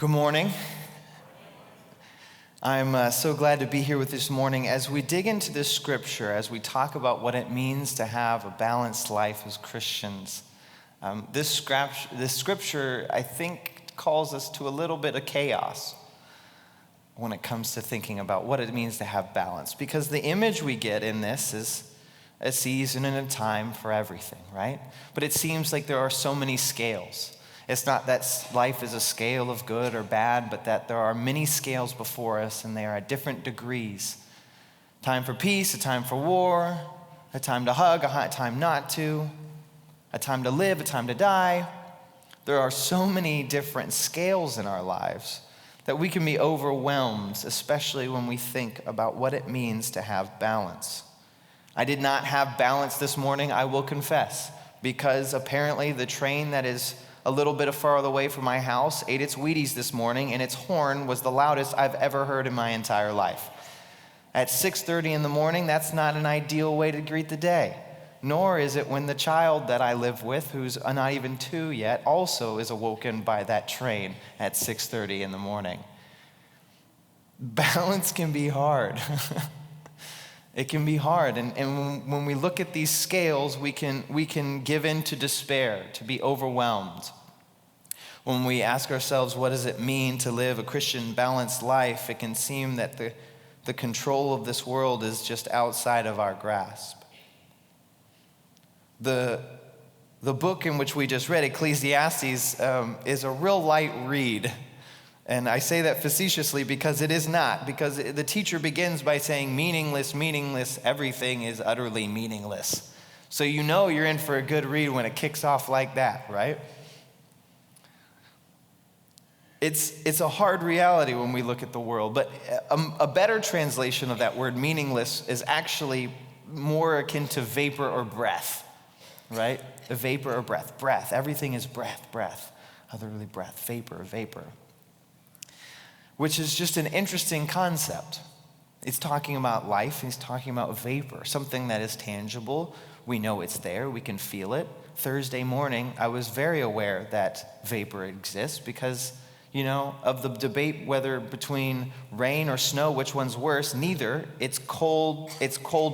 Good morning. I'm so glad to be here with this morning as we dig into this scripture, as we talk about what it means to have a balanced life as Christians. This scripture, I think, calls us to a little bit of chaos when it comes to thinking about what it means to have balance. Because the image we get in this is a season and a time for everything, right? But it seems like there are so many scales. It's not that life is a scale of good or bad, but that there are many scales before us and they are at different degrees. Time for peace, a time for war, a time to hug, a time not to, a time to live, a time to die. There are so many different scales in our lives that we can be overwhelmed, especially when we think about what it means to have balance. I did not have balance this morning, I will confess, because apparently the train that is a little bit farther away from my house ate its Wheaties this morning, and its horn was the loudest I've ever heard in my entire life. At 6:30 in the morning, that's not an ideal way to greet the day, nor is it when the child that I live with, who's not even 2 yet, also is awoken by that train at 6:30 in the morning. Balance can be hard. It can be hard, and when we look at these scales, we can give in to despair, to be overwhelmed. When we ask ourselves, what does it mean to live a Christian balanced life, it can seem that the control of this world is just outside of our grasp. The book in which we just read, Ecclesiastes, is a real light read. And I say that facetiously because it is not, because the teacher begins by saying meaningless, meaningless, everything is utterly meaningless. So you know you're in for a good read when it kicks off like that, right? It's a hard reality when we look at the world, but a better translation of that word meaningless is actually more akin to vapor or breath, right? The vapor or breath. Everything is breath, utterly breath, vapor. Which is just an interesting concept. It's talking about life, and he's talking about vapor, something that is tangible. We know it's there, we can feel it. Thursday morning, I was very aware that vapor exists because, of the debate whether between rain or snow, which one's worse, neither. It's cold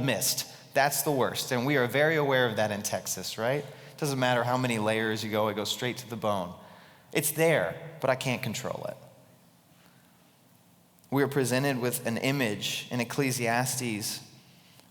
mist. That's the worst, and we are very aware of that in Texas, right? It doesn't matter how many layers you go, it goes straight to the bone. It's there, but I can't control it. We are presented with an image in Ecclesiastes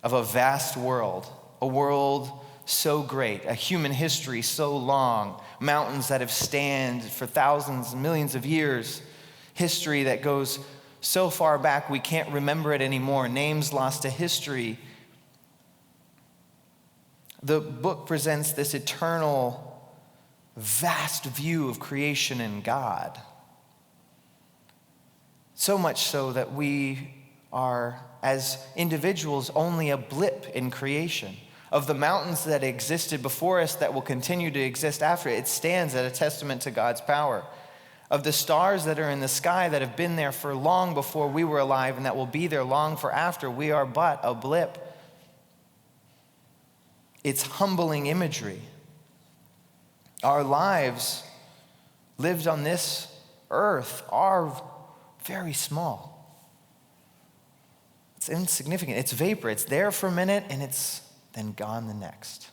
of a vast world, a world so great, a human history so long, mountains that have stand for thousands and millions of years, history that goes so far back we can't remember it anymore, names lost to history. The book presents this eternal, vast view of creation and God. So much so that we are, as individuals, only a blip in creation. Of the mountains that existed before us that will continue to exist after it stands as a testament to God's power. Of the stars that are in the sky that have been there for long before we were alive and that will be there long for after, we are but a blip. It's humbling imagery. Our lives lived on this earth are very small. It's insignificant. It's vapor. It's there for a minute and it's then gone the next.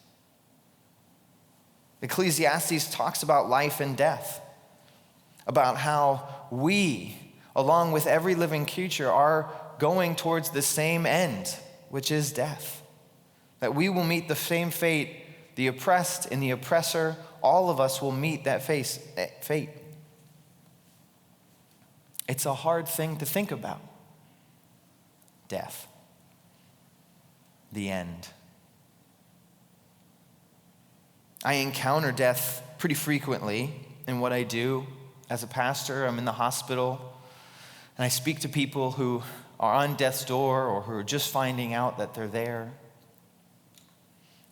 Ecclesiastes talks about life and death, about how we, along with every living creature, are going towards the same end, which is death. That we will meet the same fate, the oppressed and the oppressor, all of us will meet that fate. It's a hard thing to think about. Death. The end. I encounter death pretty frequently in what I do as a pastor. I'm in the hospital, and I speak to people who are on death's door or who are just finding out that they're there.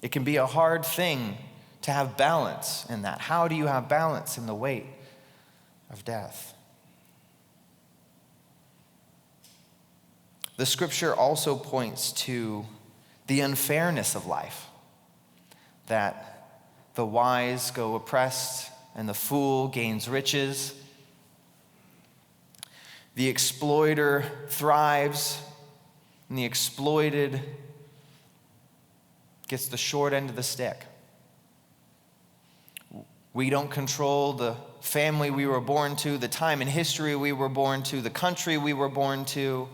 It can be a hard thing to have balance in that. How do you have balance in the weight of death? The scripture also points to the unfairness of life, that the wise go oppressed and the fool gains riches. The exploiter thrives, and the exploited gets the short end of the stick. We don't control the family we were born to, the time in history we were born to, the country we were born to,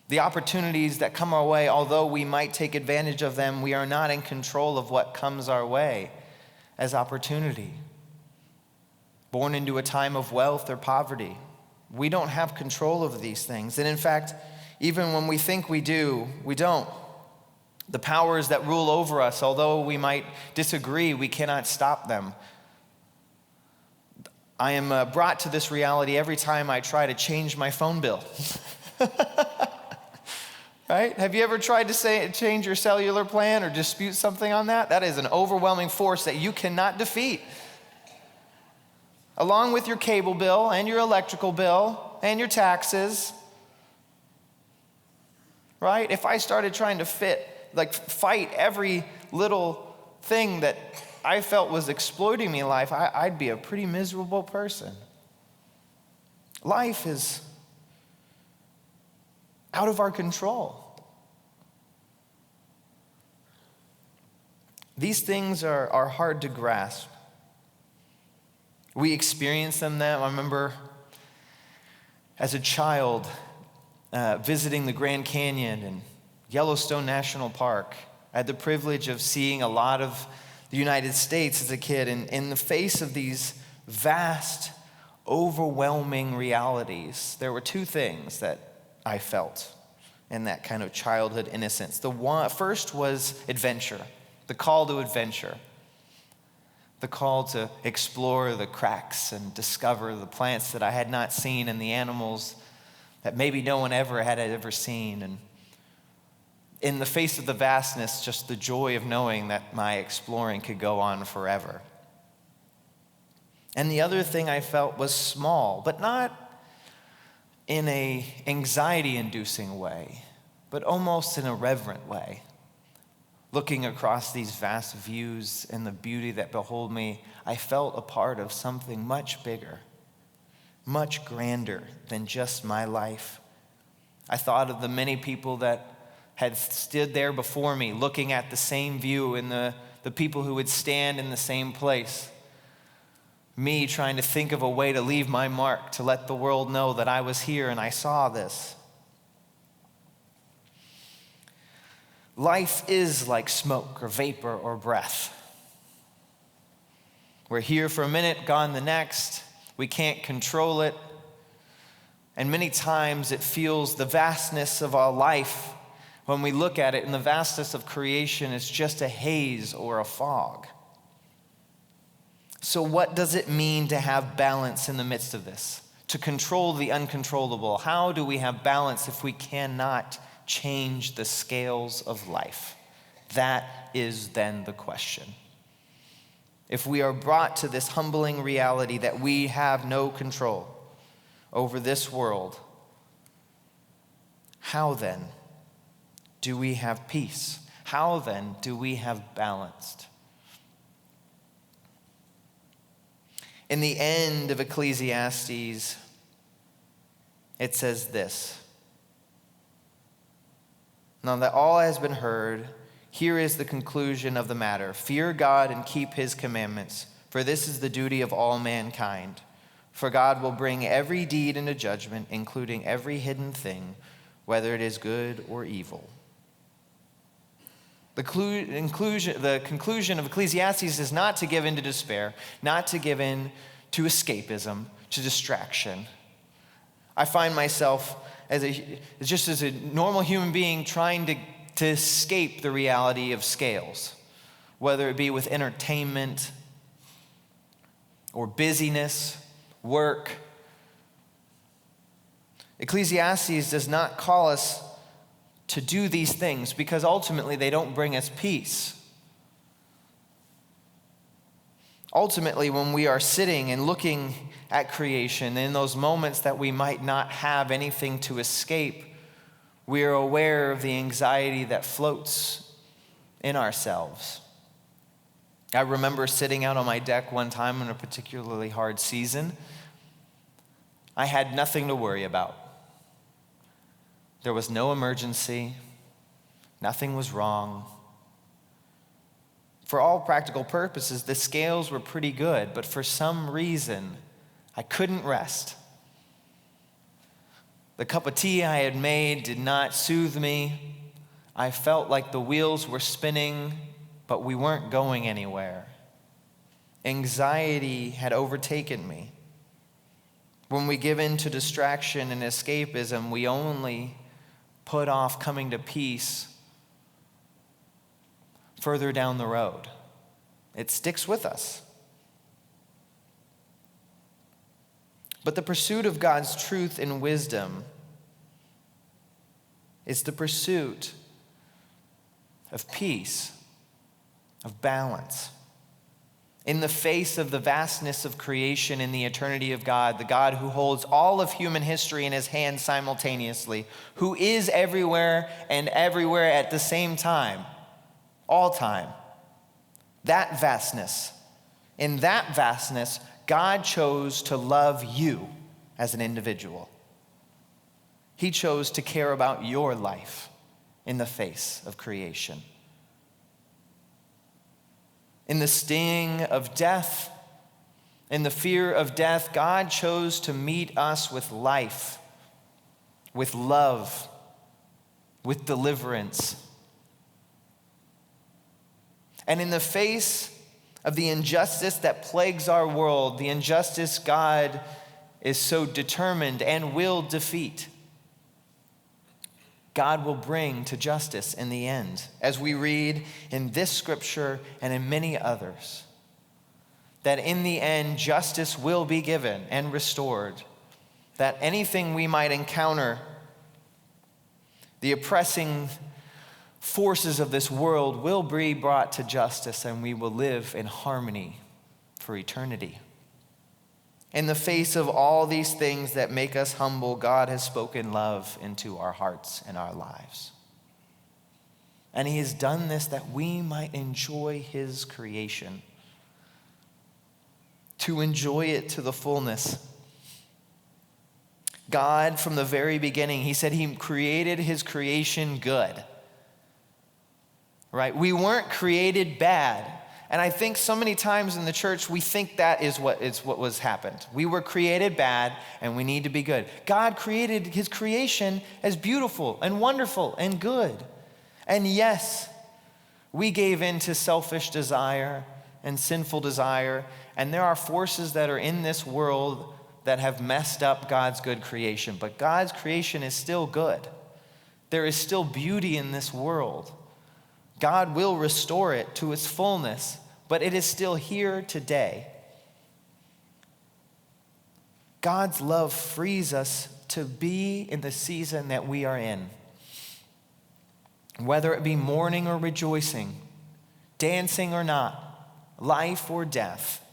the opportunities that come our way. Although we might take advantage of them, we are not in control of what comes our way as opportunity. Born into a time of wealth or poverty, we don't have control of these things. And in fact, even when we think we do, we don't. The powers that rule over us, although we might disagree, we cannot stop them. I am brought to this reality every time I try to change my phone bill. Right? Have you ever tried to change your cellular plan or dispute something on that? That is an overwhelming force that you cannot defeat. Along with your cable bill and your electrical bill and your taxes. Right? If I started trying to fight every little thing that I felt was exploiting me in life, I'd be a pretty miserable person. Life is out of our control. These things are hard to grasp. We experience them now. I remember as a child visiting the Grand Canyon and Yellowstone National Park. I had the privilege of seeing a lot of the United States as a kid, and in the face of these vast, overwhelming realities, there were two things that I felt in that kind of childhood innocence. The first was adventure, the call to adventure, the call to explore the cracks and discover the plants that I had not seen and the animals that maybe no one had ever seen. And in the face of the vastness, just the joy of knowing that my exploring could go on forever. And the other thing I felt was small, but not in an anxiety-inducing way, but almost in a reverent way. Looking across these vast views and the beauty that behold me, I felt a part of something much bigger, much grander than just my life. I thought of the many people that had stood there before me, looking at the same view, and the people who would stand in the same place. Me trying to think of a way to leave my mark, to let the world know that I was here and I saw this. Life is like smoke or vapor or breath. We're here for a minute, gone the next. We can't control it. And many times it feels the vastness of our life. When we look at it in the vastness of creation, it's just a haze or a fog. So what does it mean to have balance in the midst of this? To control the uncontrollable? How do we have balance if we cannot change the scales of life? That is then the question. If we are brought to this humbling reality that we have no control over this world, how then do we have peace? How then do we have balance? In the end of Ecclesiastes, it says this: "Now that all has been heard, here is the conclusion of the matter. Fear God and keep his commandments, for this is the duty of all mankind. For God will bring every deed into judgment, including every hidden thing, whether it is good or evil." The conclusion of Ecclesiastes is not to give in to despair, not to give in to escapism, to distraction. I find myself as a normal human being trying to escape the reality of scales, whether it be with entertainment or busyness, work. Ecclesiastes does not call us to do these things because ultimately they don't bring us peace. Ultimately, when we are sitting and looking at creation, in those moments that we might not have anything to escape, we are aware of the anxiety that floats in ourselves. I remember sitting out on my deck one time in a particularly hard season, I had nothing to worry about. There was no emergency. Nothing was wrong. For all practical purposes, the scales were pretty good, but for some reason, I couldn't rest. The cup of tea I had made did not soothe me. I felt like the wheels were spinning, but we weren't going anywhere. Anxiety had overtaken me. When we give in to distraction and escapism, we only put off coming to peace further down the road. It sticks with us. But the pursuit of God's truth and wisdom is the pursuit of peace, of balance. In the face of the vastness of creation and the eternity of God, the God who holds all of human history in his hands simultaneously, who is everywhere and everywhere at the same time, all time. That vastness. In that vastness, God chose to love you as an individual. He chose to care about your life in the face of creation. In the sting of death, in the fear of death, God chose to meet us with life, with love, with deliverance. And in the face of the injustice that plagues our world, the injustice God is so determined and will defeat, God will bring to justice in the end, as we read in this scripture and in many others, that in the end justice will be given and restored, that anything we might encounter, the oppressing forces of this world will be brought to justice, and we will live in harmony for eternity. In the face of all these things that make us humble, God has spoken love into our hearts and our lives. And he has done this that we might enjoy his creation, to enjoy it to the fullness. God, from the very beginning, he said he created his creation good. Right? We weren't created bad. And I think so many times in the church, we think that is what was happened. We were created bad, and we need to be good. God created his creation as beautiful and wonderful and good. And yes, we gave in to selfish desire and sinful desire, and there are forces that are in this world that have messed up God's good creation. But God's creation is still good. There is still beauty in this world. God will restore it to its fullness, but it is still here today. God's love frees us to be in the season that we are in. Whether it be mourning or rejoicing, dancing or not, life or death,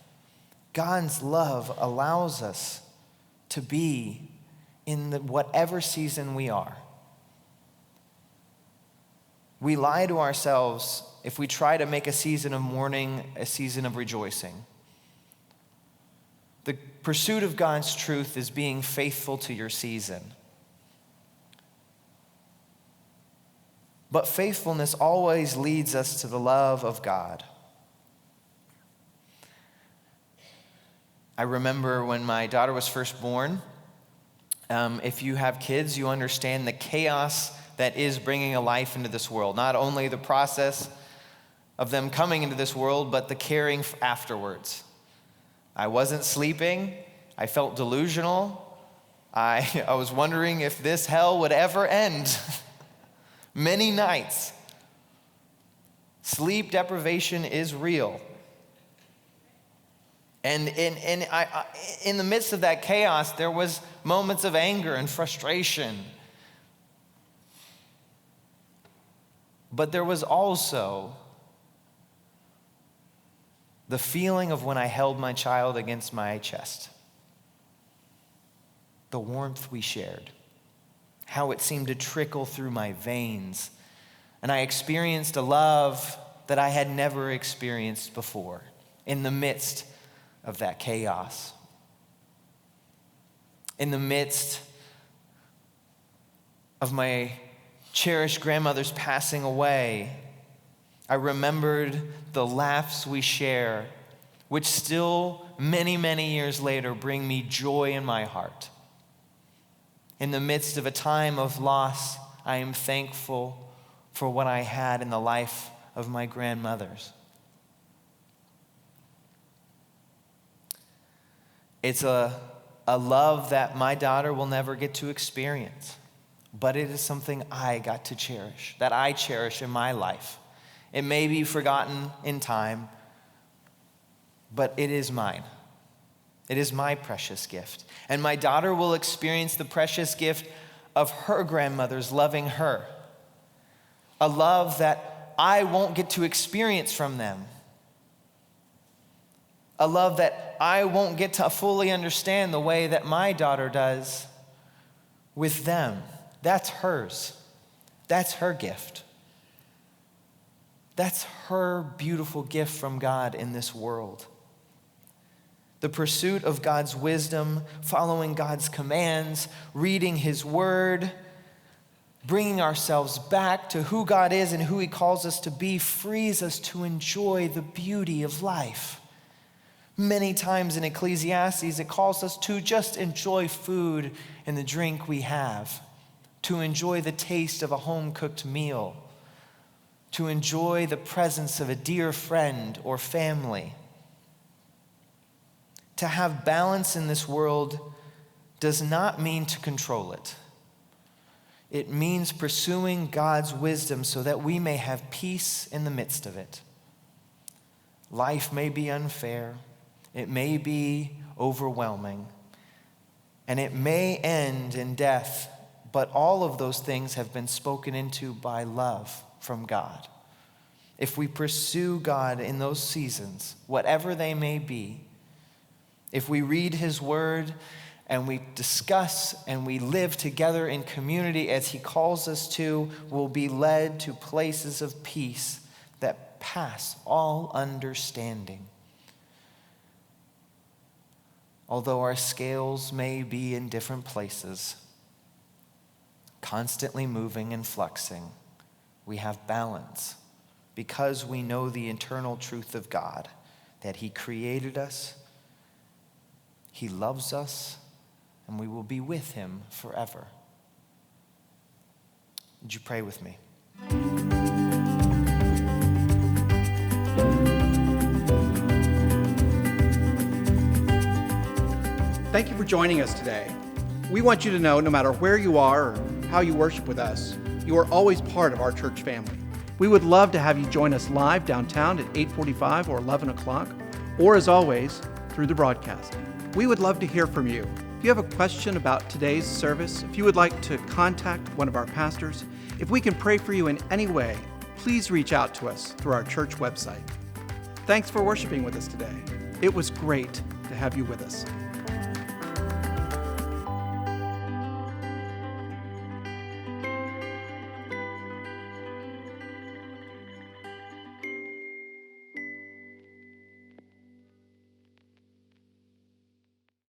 God's love allows us to be in whatever season we are. We lie to ourselves if we try to make a season of mourning a season of rejoicing. The pursuit of God's truth is being faithful to your season. But faithfulness always leads us to the love of God. I remember when my daughter was first born, if you have kids, you understand the chaos that is bringing a life into this world. Not only the process of them coming into this world, but the caring afterwards. I wasn't sleeping. I felt delusional. I was wondering if this hell would ever end. Many nights. Sleep deprivation is real. And in the midst of that chaos, there was moments of anger and frustration. But there was also the feeling of when I held my child against my chest. The warmth we shared. How it seemed to trickle through my veins. And I experienced a love that I had never experienced before in the midst of that chaos. In the midst of my cherished grandmother's passing away, I remembered the laughs we share, which still many, many years later bring me joy in my heart. In the midst of a time of loss, I am thankful for what I had in the life of my grandmothers. It's a love that my daughter will never get to experience, but it is something I got to cherish, that I cherish in my life. It may be forgotten in time, but it is mine. It is my precious gift. And my daughter will experience the precious gift of her grandmother's loving her. A love that I won't get to experience from them. A love that I won't get to fully understand the way that my daughter does with them. That's hers. That's her gift. That's her beautiful gift from God in this world. The pursuit of God's wisdom, following God's commands, reading His Word, bringing ourselves back to who God is and who He calls us to be, frees us to enjoy the beauty of life. Many times in Ecclesiastes, it calls us to just enjoy food and the drink we have, to enjoy the taste of a home-cooked meal, to enjoy the presence of a dear friend or family. To have balance in this world does not mean to control it. It means pursuing God's wisdom so that we may have peace in the midst of it. Life may be unfair. It may be overwhelming. And it may end in death, but all of those things have been spoken into by love from God. If we pursue God in those seasons, whatever they may be, if we read His Word and we discuss and we live together in community as He calls us to, we'll be led to places of peace that pass all understanding. Although our scales may be in different places, constantly moving and fluxing, we have balance because we know the eternal truth of God, that He created us, He loves us, and we will be with Him forever. Would you pray with me? Thank you for joining us today. We want you to know, no matter where you are or how you worship with us, you are always part of our church family. We would love to have you join us live downtown at 8:45 or 11 o'clock, or as always, through the broadcast. We would love to hear from you. If you have a question about today's service, if you would like to contact one of our pastors, if we can pray for you in any way, please reach out to us through our church website. Thanks for worshiping with us today. It was great to have you with us.